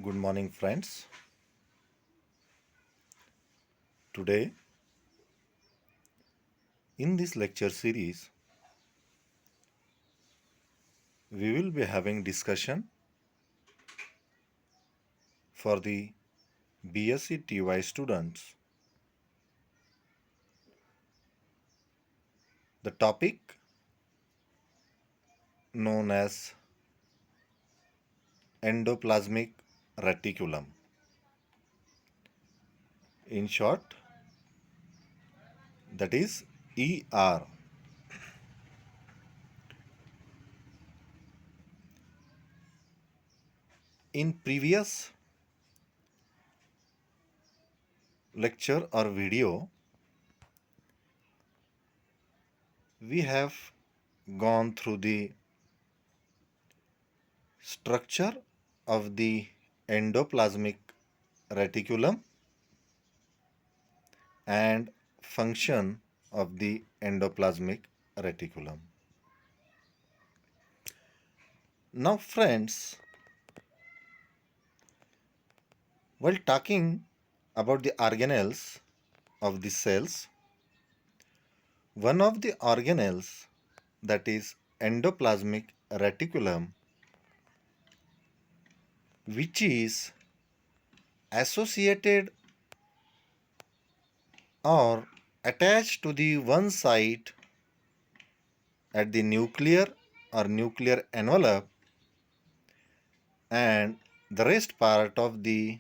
Good morning, friends. Today, in this lecture series, we will be having discussion for the BSc TY students. The topic known as endoplasmic reticulum. In short, that is ER. In previous lecture or video, we have gone through the structure of the endoplasmic reticulum and function of the endoplasmic reticulum. Now, friends, while talking about the organelles of the cells, one of the organelles, that is endoplasmic reticulum, which is associated or attached to the one site at the nuclear or nuclear envelope, and the rest part of the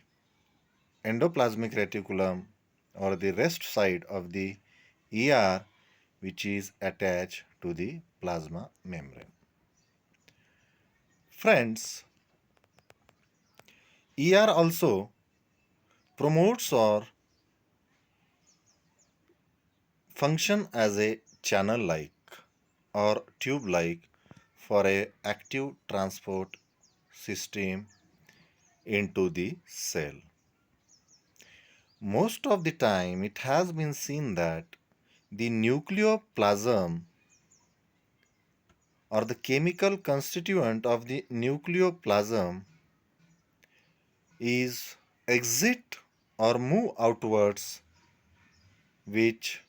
endoplasmic reticulum or the rest side of the ER, which is attached to the plasma membrane. Friends, ER also promotes or function as a channel like or tube like for a active transport system into the cell. Most of the time it has been seen that the nucleoplasm or the chemical constituent of the nucleoplasm is exit or move outwards, which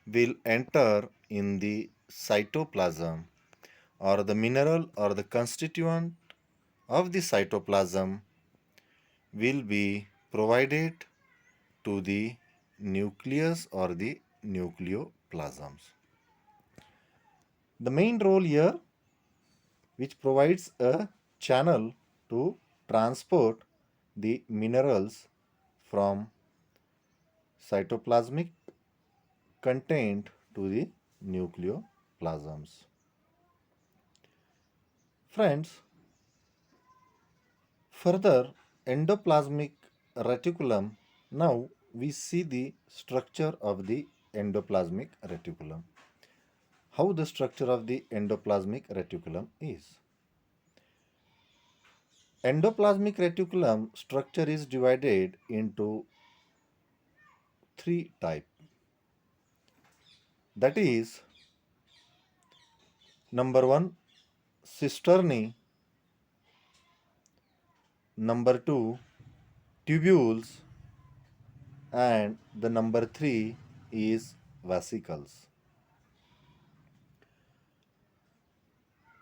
will enter in the cytoplasm, or the mineral or the constituent of the cytoplasm will be provided to the nucleus or the nucleoplasms. The main role here, which provides a channel to transport the minerals from cytoplasmic content to the nucleoplasms. Friends, further endoplasmic reticulum, now we see the structure of the endoplasmic reticulum. How the structure of the endoplasmic reticulum is. Endoplasmic reticulum structure is divided into three types. That is, number one, cisternae, number two, tubules, and the number three is vesicles.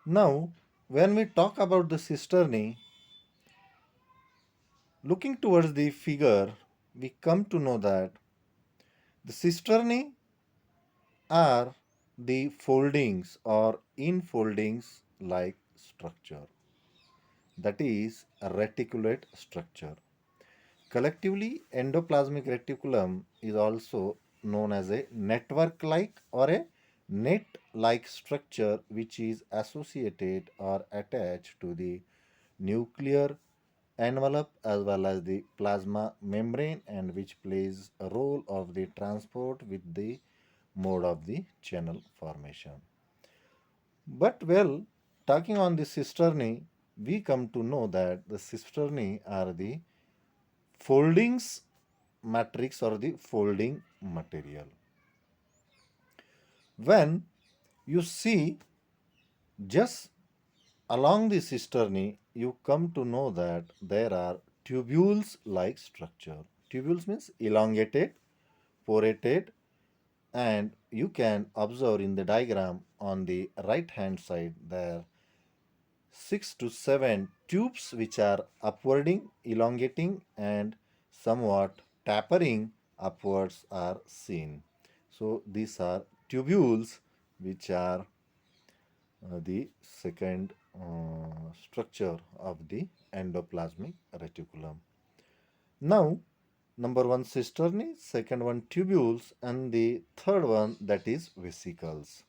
Now, when we talk about the cisternae, looking towards the figure, we come to know that the cisternae are the foldings or infoldings like structure, that is a reticulate structure. Collectively, endoplasmic reticulum is also known as a network like or a net like structure which is associated or attached to the nuclear envelope as well as the plasma membrane, and which plays a role of the transport with the mode of the channel formation. But well, talking on the cisternae, we come to know that the cisternae are the foldings matrix or the folding material. When you see just Along the cisternae, you come to know that there are tubules like structure. Tubules means elongated, porated, and you can observe in the diagram on the right hand side there 6 to 7 tubes which are upwarding, elongating, and somewhat tapering upwards are seen. So these are tubules which are the second structure of the endoplasmic reticulum. Now, number one cisternae, second one tubules, and the third one that is vesicles.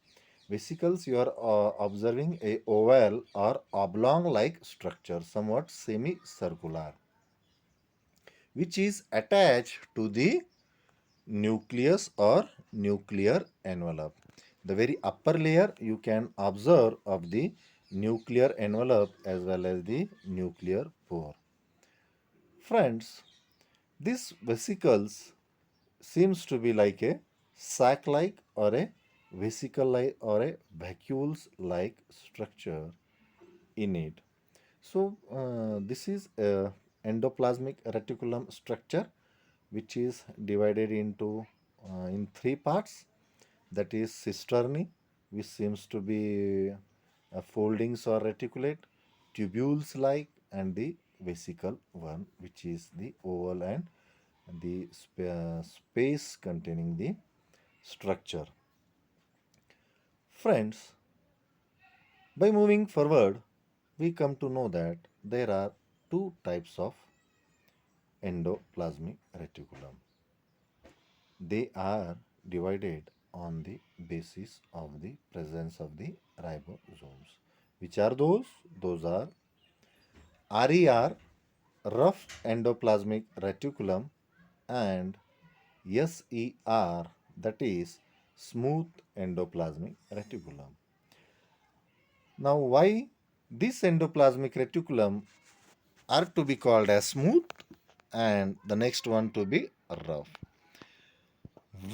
Vesicles, you are observing a oval or oblong like structure, somewhat semicircular, which is attached to the nucleus or nuclear envelope. The very upper layer you can observe of the nuclear envelope as well as the nuclear pore. Friends, these vesicles seems to be like a sac-like or a vesicle-like or a vacuoles-like structure in it. So this is a endoplasmic reticulum structure which is divided into in three parts, that is cisternae, which seems to be foldings or reticulate, tubules like, and the vesicle one which is the oval and the space containing the structure. Friends, by moving forward, we come to know that there are two types of endoplasmic reticulum. They are divided on the basis of the presence of the ribosomes. Which are those? Those are RER, rough endoplasmic reticulum, and SER, that is smooth endoplasmic reticulum. Now, why this endoplasmic reticulum are to be called as smooth and the next one to be rough?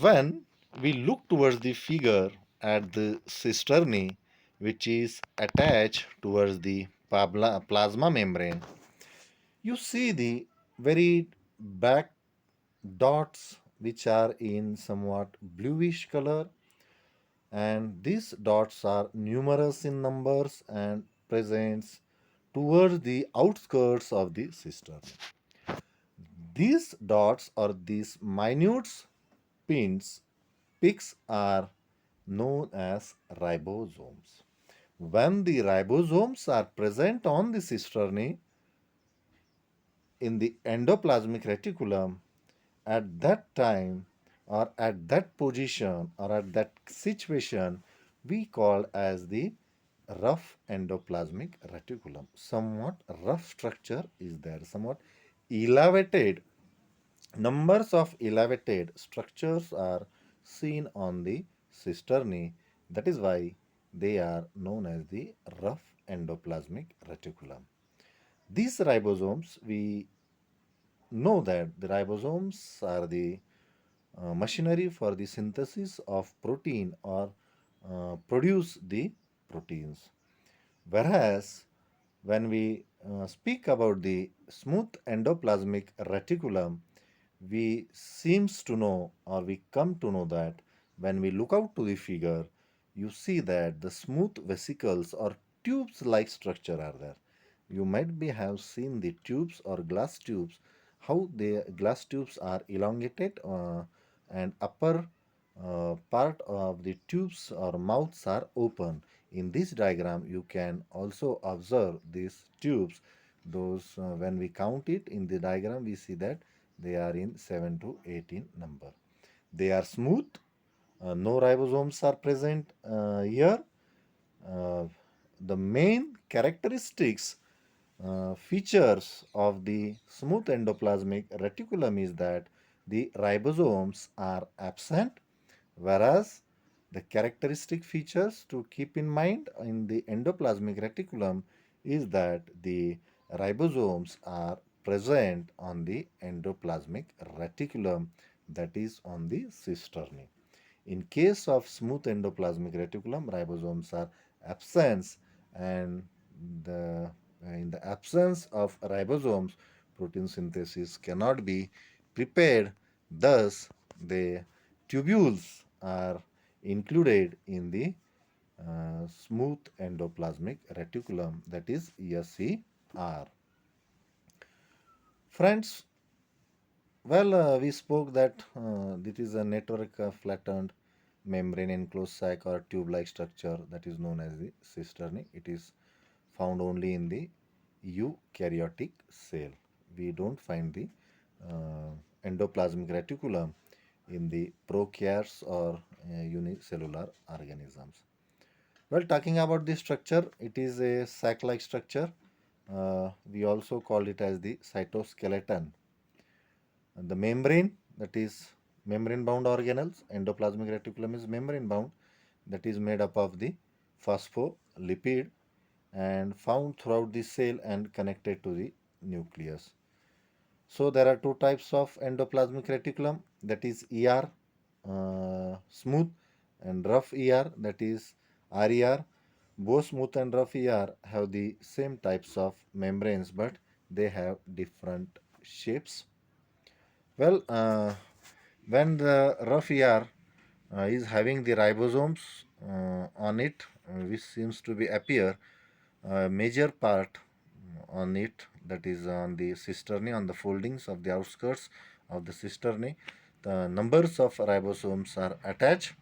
When we look towards the figure at the cisternae, which is attached towards the plasma membrane, you see the very back dots which are in somewhat bluish color, and these dots are numerous in numbers and presents towards the outskirts of the cistern. These dots or these minute pins, peaks are known as ribosomes. When the ribosomes are present on the cisternae in the endoplasmic reticulum, at that time or at that position or at that situation, we call as the rough endoplasmic reticulum. Somewhat rough structure is there, somewhat elevated. Numbers of elevated structures are seen on the cisternae. That is why they are known as the rough endoplasmic reticulum. These ribosomes, we know that the ribosomes are the machinery for the synthesis of protein or produce the proteins. Whereas when we speak about the smooth endoplasmic reticulum, we seems to know or we come to know that when we look out to the figure, you see that the smooth vesicles or tubes like structure are there. You might be have seen the tubes or glass tubes, how the glass tubes are elongated and upper part of the tubes or mouths are open. In this diagram you can also observe these tubes. Those when we count it in the diagram, we see that they are in 7 to 18 number. They are smooth, no ribosomes are present here. uh, the main characteristics features of the smooth endoplasmic reticulum is that the ribosomes are absent, whereas the characteristic features to keep in mind in the endoplasmic reticulum is that the ribosomes are present on the endoplasmic reticulum, that is on the cisternae. In case of smooth endoplasmic reticulum, ribosomes are absent, and The in the absence of ribosomes, protein synthesis cannot be prepared. Thus, the tubules are included in the smooth endoplasmic reticulum, that is SER. Friends, well, we spoke that this is a network flattened membrane enclosed sac or tube-like structure that is known as the cisternae. It is found only in the eukaryotic cell. We don't find the endoplasmic reticulum in the prokaryotes or unicellular organisms. Well, talking about the structure, it is a sac-like structure. We also call it as the cytoskeleton. And the membrane, that is membrane-bound organelles, endoplasmic reticulum is membrane-bound, that is made up of the phospholipid and found throughout the cell and connected to the nucleus. So there are two types of endoplasmic reticulum, that is ER, smooth, and rough ER, that is RER. Both smooth and rough ER have the same types of membranes, but they have different shapes. Well, when the rough ER is having the ribosomes on it, which seems to be appear a major part on it, that is on the cisternae, on the foldings of the outskirts of the cisternae. The numbers of ribosomes are attached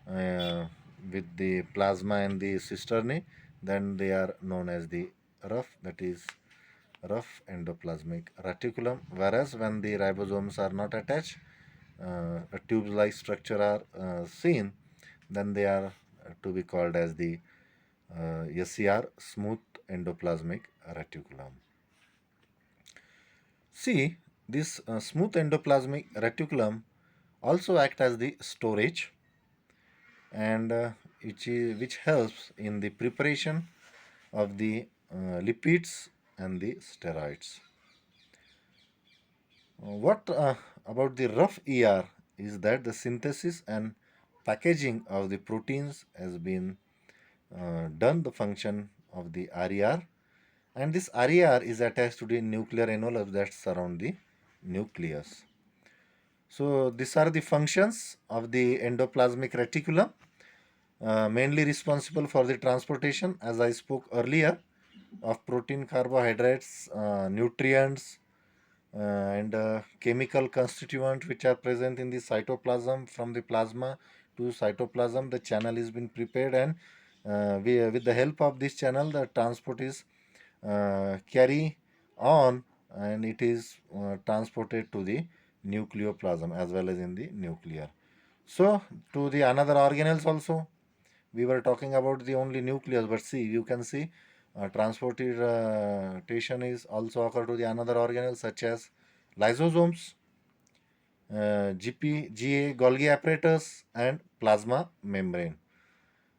uh, with the plasma and the cisternae. Then they are known as the rough, that is rough endoplasmic reticulum. Whereas when the ribosomes are not attached, a tube-like structure are seen, then they are to be called as the SCR, smooth endoplasmic reticulum. See, this smooth endoplasmic reticulum also act as the storage, and which helps in the preparation of the lipids and the steroids. What about the rough ER is that the synthesis and packaging of the proteins has been done the function of the RER, and this RER is attached to the nuclear envelope that surround the nucleus. So these are the functions of the endoplasmic reticulum, mainly responsible for the transportation, as I spoke earlier, of protein, carbohydrates, nutrients, and chemical constituent which are present in the cytoplasm. From the plasma to cytoplasm, the channel is been prepared, and with the help of this channel, the transport is carry on, and it is transported to the nucleoplasm as well as in the nuclear. So to the another organelles also, we were talking about the only nucleus, but see, you can see transportation is also occur to the another organelles such as lysosomes, GA, Golgi apparatus, and plasma membrane.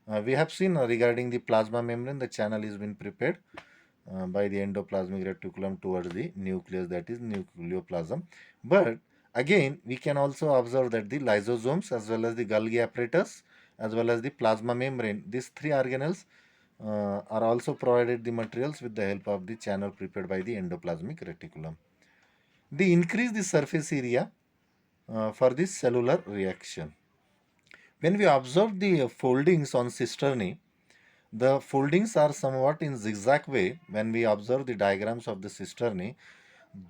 We have seen regarding the plasma membrane, the channel is been prepared by the endoplasmic reticulum towards the nucleus, that is nucleoplasm. But again, we can also observe that the lysosomes as well as the Golgi apparatus as well as the plasma membrane, these three organelles are also provided the materials with the help of the channel prepared by the endoplasmic reticulum. They increase the surface area for this cellular reaction. When we observe the foldings on cisternae, the foldings are somewhat in zigzag way. When we observe the diagrams of the cisternae,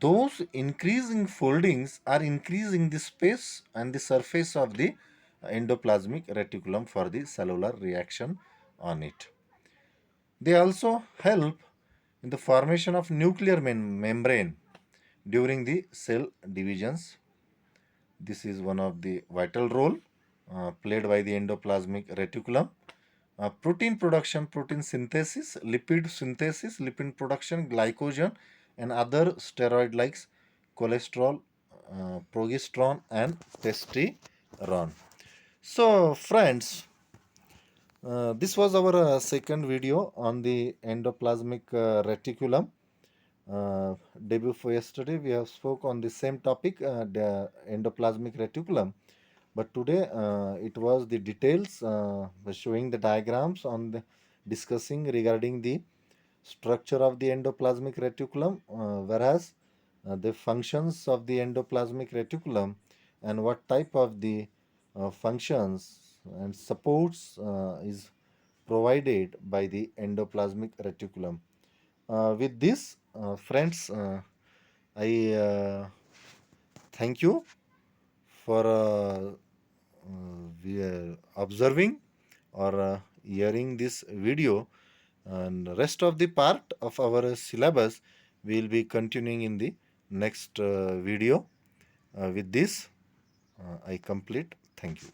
those increasing foldings are increasing the space and the surface of the endoplasmic reticulum for the cellular reaction on it. They also help in the formation of nuclear membrane during the cell divisions. This is one of the vital role played by the endoplasmic reticulum. Protein production, protein synthesis, lipid production, glycogen, and other steroid like cholesterol, progesterone, and testosterone. So, friends, this was our second video on the endoplasmic reticulum. Day before yesterday, we have spoke on the same topic, the endoplasmic reticulum. But today, it was the details, showing the diagrams on the discussing regarding the structure of the endoplasmic reticulum, whereas the functions of the endoplasmic reticulum and what type of the functions and supports is provided by the endoplasmic reticulum. With this, friends, I thank you for observing or hearing this video, and rest of the part of our syllabus we will be continuing in the next video. With this, I complete. Thank you.